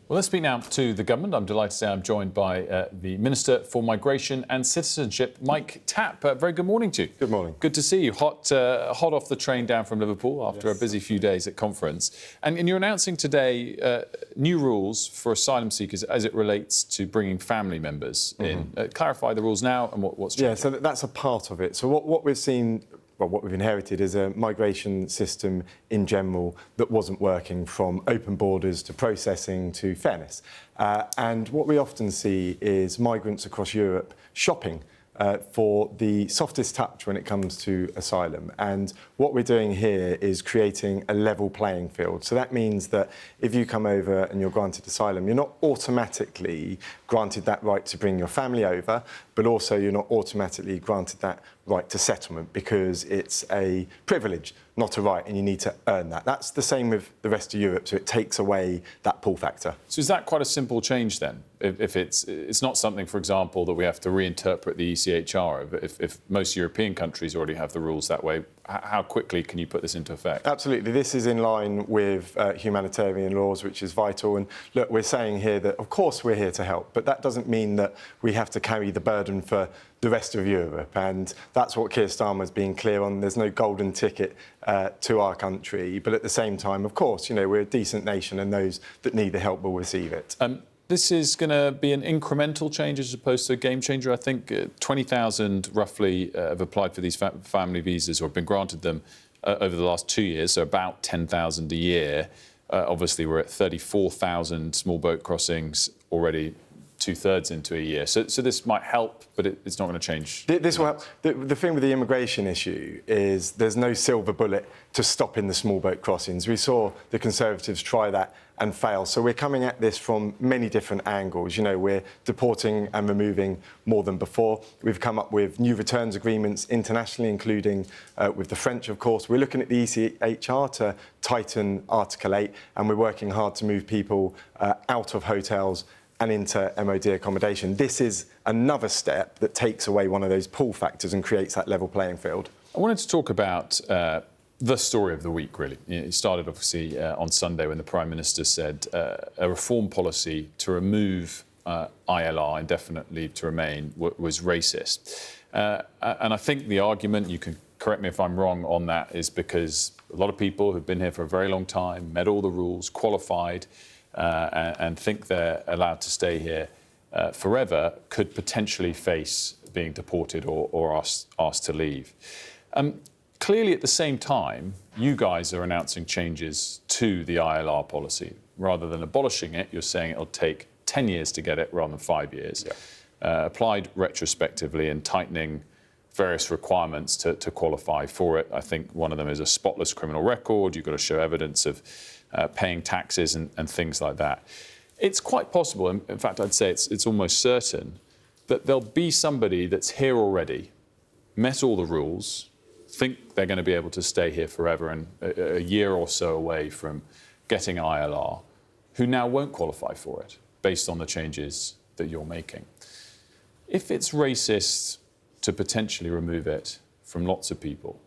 Well, let's speak now to the government. I'm delighted to say I'm joined by the Minister for Migration and Citizenship, Mike Tapp. Very good morning to you. Good morning. Good to see you. Hot off the train down from Liverpool after a busy few days at conference. And you're announcing today new rules for asylum seekers as it relates to bringing family members in. Clarify the rules now and what's changing. Yeah, so that's a part of it. So what we've seen, well, what we've inherited is a migration system in general that wasn't working, from open borders to processing to fairness. And what we often see is migrants across Europe shopping for the softest touch when it comes to asylum. And what we're doing here is creating a level playing field. So that means that if you come over and you're granted asylum, you're not automatically granted that right to bring your family over, but also you're not automatically granted that right to settlement, because it's a privilege, not a right, and you need to earn that. That's the same with the rest of Europe, so it takes away that pull factor. So is that quite a simple change then? If it's not something, for example, that we have to reinterpret the ECHR, if most European countries already have the rules that way, how quickly can you put this into effect? Absolutely. This is in line with humanitarian laws, which is vital. And look, we're saying here that, of course, we're here to help, but that doesn't mean that we have to carry the burden for the rest of Europe. And that's what Keir Starmer has been clear on. There's no golden ticket to our country. But at the same time, of course, you know, we're a decent nation, and those that need the help will receive it. This is going to be an incremental change as opposed to a game changer. I think 20,000 roughly have applied for these family visas or have been granted them over the last 2 years, so about 10,000 a year. Obviously, we're at 34,000 small boat crossings already, two-thirds into a year. So this might help, but it's not going to change. This will help. The thing with the immigration issue is there's no silver bullet to stopping the small boat crossings. We saw the Conservatives try that and fail. So we're coming at this from many different angles. You know, we're deporting and removing more than before. We've come up with new returns agreements internationally, including with the French, of course. We're looking at the ECHR to tighten Article 8, and we're working hard to move people out of hotels and into MOD accommodation. This is another step that takes away one of those pull factors and creates that level playing field. I wanted to talk about the story of the week, really. It started, obviously, on Sunday when the Prime Minister said a reform policy to remove ILR, indefinite leave to remain, was racist. And I think the argument, you can correct me if I'm wrong on that, is because a lot of people who've been here for a very long time, met all the rules, qualified, and think they're allowed to stay here forever, could potentially face being deported or asked to leave. Clearly, at the same time, you guys are announcing changes to the ILR policy. Rather than abolishing it, you're saying it'll take 10 years to get it rather than 5 years. Yeah. Applied retrospectively and tightening various requirements to qualify for it. I think one of them is a spotless criminal record. You've got to show evidence of paying taxes and things like that. It's quite possible, in fact, I'd say it's almost certain, that there'll be somebody that's here already, met all the rules, think they're going to be able to stay here forever and a year or so away from getting ILR, who now won't qualify for it based on the changes that you're making. If it's racist to potentially remove it from lots of people,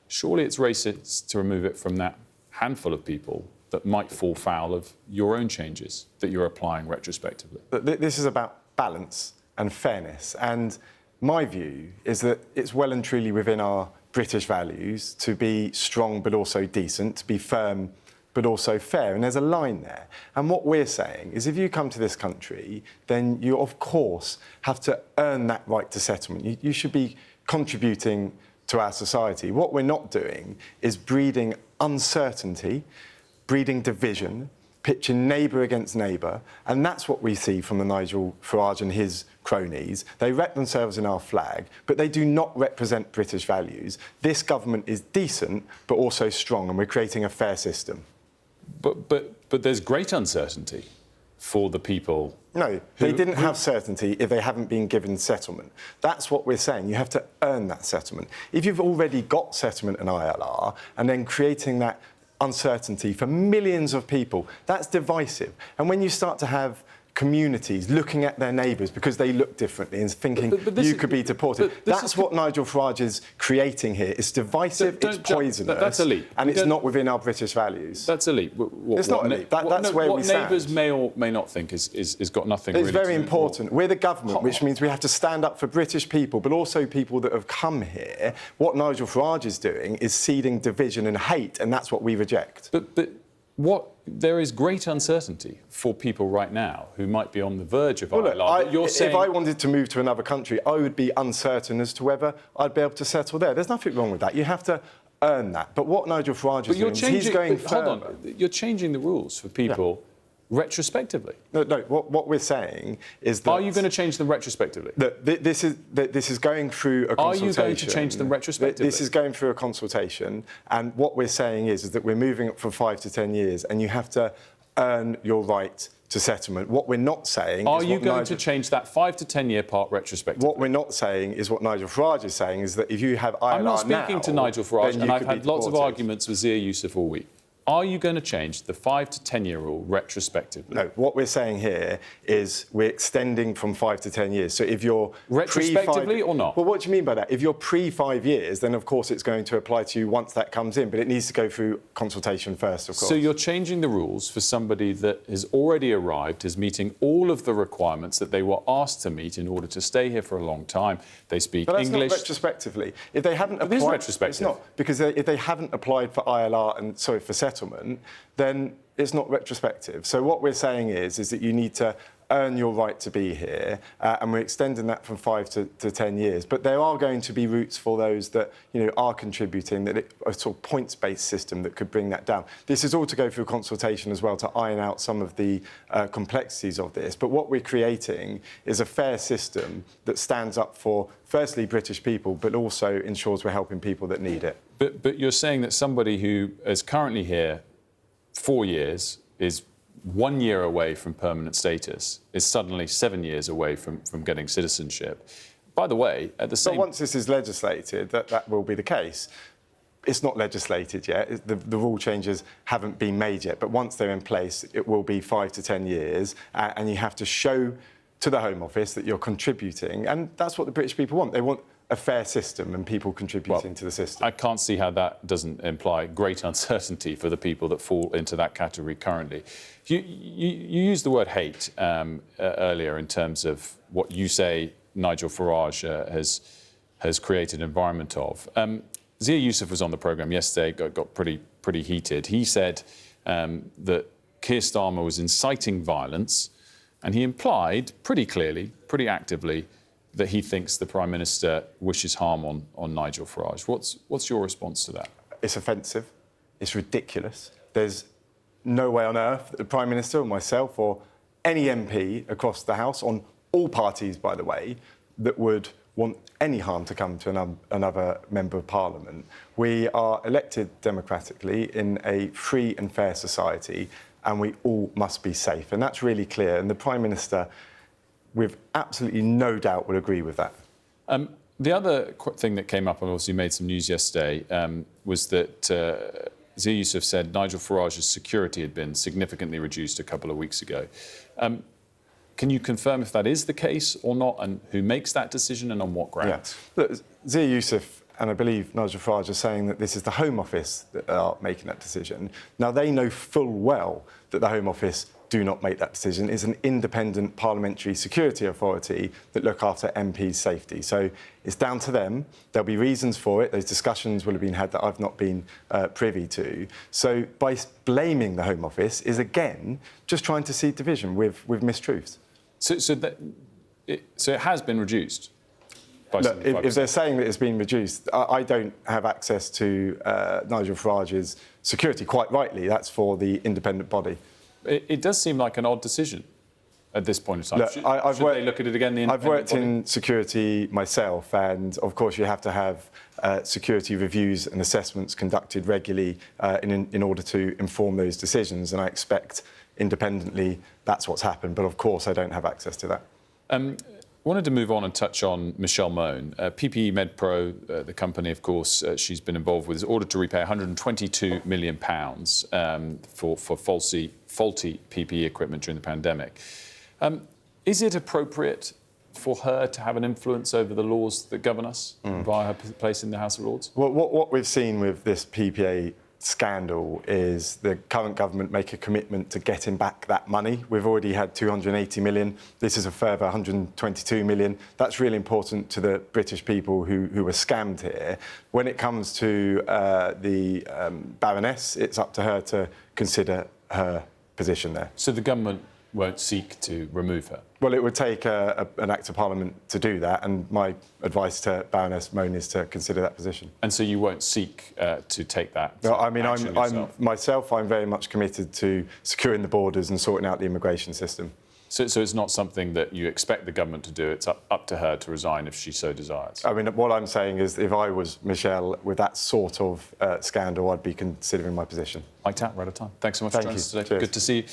surely it's racist to remove it from that handful of people that might fall foul of your own changes that you're applying retrospectively. This is about balance and fairness. And my view is that it's well and truly within our British values to be strong but also decent, to be firm but also fair. And there's a line there. And what we're saying is if you come to this country, then you, of course, have to earn that right to settlement. You should be contributing to our society. What we're not doing is breeding uncertainty, breeding division, pitching neighbour against neighbour, and that's what we see from the Nigel Farage and his cronies. They wrap themselves in our flag, but they do not represent British values. This government is decent, but also strong, and we're creating a fair system. But there's great uncertainty for the people. No, they didn't have certainty if they haven't been given settlement. That's what we're saying. You have to earn that settlement. If you've already got settlement and ILR, and then creating that uncertainty for millions of people, that's divisive. And when you start to have communities looking at their neighbours because they look differently and thinking you could be deported. That's what Nigel Farage is creating here. It's divisive, it's poisonous, that's elite. And it's not within our British values. That's elite. It's not elite. That's where we stand. What neighbours may or may not think is got nothing it's really very to do. important. We're the government, which means we have to stand up for British people, but also people that have come here. What Nigel Farage is doing is seeding division and hate, and that's what we reject. But there is great uncertainty for people right now who might be on the verge of ILR. If I wanted to move to another country, I would be uncertain as to whether I'd be able to settle there. There's nothing wrong with that. You have to earn that. But what Nigel Farage is doing is he's going further. Hold on. You're changing the rules for people retrospectively. No. What we're saying is that... Are you going to change them retrospectively? This is going through a consultation. Are you going to change them retrospectively? This is going through a consultation, and what we're saying is that we're moving it from 5 to 10 years, and you have to earn your right to settlement. What we're not saying Are you going to change that 5 to 10 year part retrospectively? What we're not saying is what Nigel Farage is saying, is that if you have ILR now... I'm not speaking to Nigel Farage, and I've had lots of arguments with Sir Keir all week. Are you going to change the 5 to 10 year rule retrospectively? No, what we're saying here is we're extending from 5 to 10 years. So if you're retrospectively or not? Well, what do you mean by that? If you're pre-5 years, then of course it's going to apply to you once that comes in, but it needs to go through consultation first, of course. So you're changing the rules for somebody that has already arrived, is meeting all of the requirements that they were asked to meet in order to stay here for a long time. They speak but that's English. Not retrospectively. If they haven't applied, it is retrospective. It's not, because if they haven't applied for ILR and for settlement, then it's not retrospective. So what we're saying is that you need to earn your right to be here, and we're extending that from 5 to 10 years. But there are going to be routes for those that are contributing, a sort of points-based system that could bring that down. This is all to go through consultation as well to iron out some of the complexities of this. But what we're creating is a fair system that stands up for, firstly, British people, but also ensures we're helping people that need it. But you're saying that somebody who is currently here 4 years, is 1 year away from permanent status, is suddenly 7 years away from getting citizenship. By the way, at the same... But once this is legislated, that will be the case. It's not legislated yet. The rule changes haven't been made yet. But once they're in place, it will be 5 to 10 years. And you have to show to the Home Office that you're contributing. And that's what the British people want. They want a fair system and people contributing to the system. I can't see how that doesn't imply great uncertainty for the people that fall into that category currently. You used the word hate earlier in terms of what you say Nigel Farage has created an environment of. Zia Yusuf was on the programme yesterday, got pretty heated. He said that Keir Starmer was inciting violence, and he implied pretty clearly, pretty actively, that he thinks the Prime Minister wishes harm on Nigel Farage. What's your response to that? It's offensive. It's ridiculous. There's no way on earth that the Prime Minister or myself or any MP across the House, on all parties, by the way, that would want any harm to come to another Member of Parliament. We are elected democratically in a free and fair society, and we all must be safe. And that's really clear. And the Prime Minister, with absolutely no doubt, would agree with that. The other thing that came up, and obviously made some news yesterday, was that Zia Yusuf said Nigel Farage's security had been significantly reduced a couple of weeks ago. Can you confirm if that is the case or not, and who makes that decision and on what grounds? Yeah. Look, Zia Yusuf and I believe Nigel Farage are saying that this is the Home Office that are making that decision. Now, they know full well that the Home Office do not make that decision. It's an independent parliamentary security authority that look after MPs' safety. So it's down to them. There'll be reasons for it. Those discussions will have been had that I've not been privy to. So by blaming the Home Office is, again, just trying to seed division with mistruths. So it has been reduced? Look, if they're saying that it's been reduced, I don't have access to Nigel Farage's security. Quite rightly, that's for the independent body. It does seem like an odd decision at this point in time. Look, should they look at it again? I've worked in security myself, and of course you have to have security reviews and assessments conducted regularly in order to inform those decisions. And I expect independently that's what's happened. But of course I don't have access to that. I wanted to move on and touch on Michelle Mone. PPE MedPro, the company, of course, she's been involved with, is ordered to repay £122 million for faulty PPE equipment during the pandemic. Is it appropriate for her to have an influence over the laws that govern us via her place in the House of Lords? Well, what we've seen with this PPA scandal is the current government make a commitment to getting back that money. We've already had 280 million. This is a further 122 million. That's really important to the British people who were scammed here. When it comes to the Baroness, it's up to her to consider her position there. So the government won't seek to remove her? Well, it would take an Act of Parliament to do that, and my advice to Baroness Mone is to consider that position. And so you won't seek to take that No, I mean, action yourself? I'm very much committed to securing the borders and sorting out the immigration system. So it's not something that you expect the government to do. It's up to her to resign if she so desires. I mean, what I'm saying is if I was Michelle with that sort of scandal, I'd be considering my position. Mike Tapp, we're out of time. Thanks so much for joining us today. Cheers. Good to see you.